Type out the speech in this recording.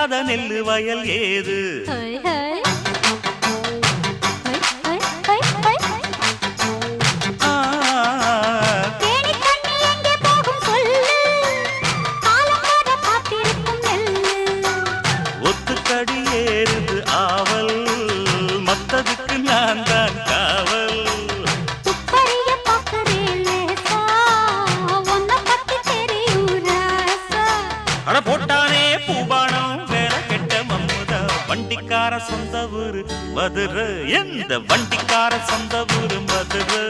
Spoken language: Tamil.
விதைக்காத நெல்லு வயல் ஏது ஒத்துக்கடி ஏறுது ஆவல் மத்ததுக்கு நான் தான் காவல் அட போட்டானே பூபானம் வேற கெட்ட மம்முதா வண்டிக்கார சொந்த ஊரு மதுரை எந்த வண்டிக்கார சொந்த ஊரு மதுரை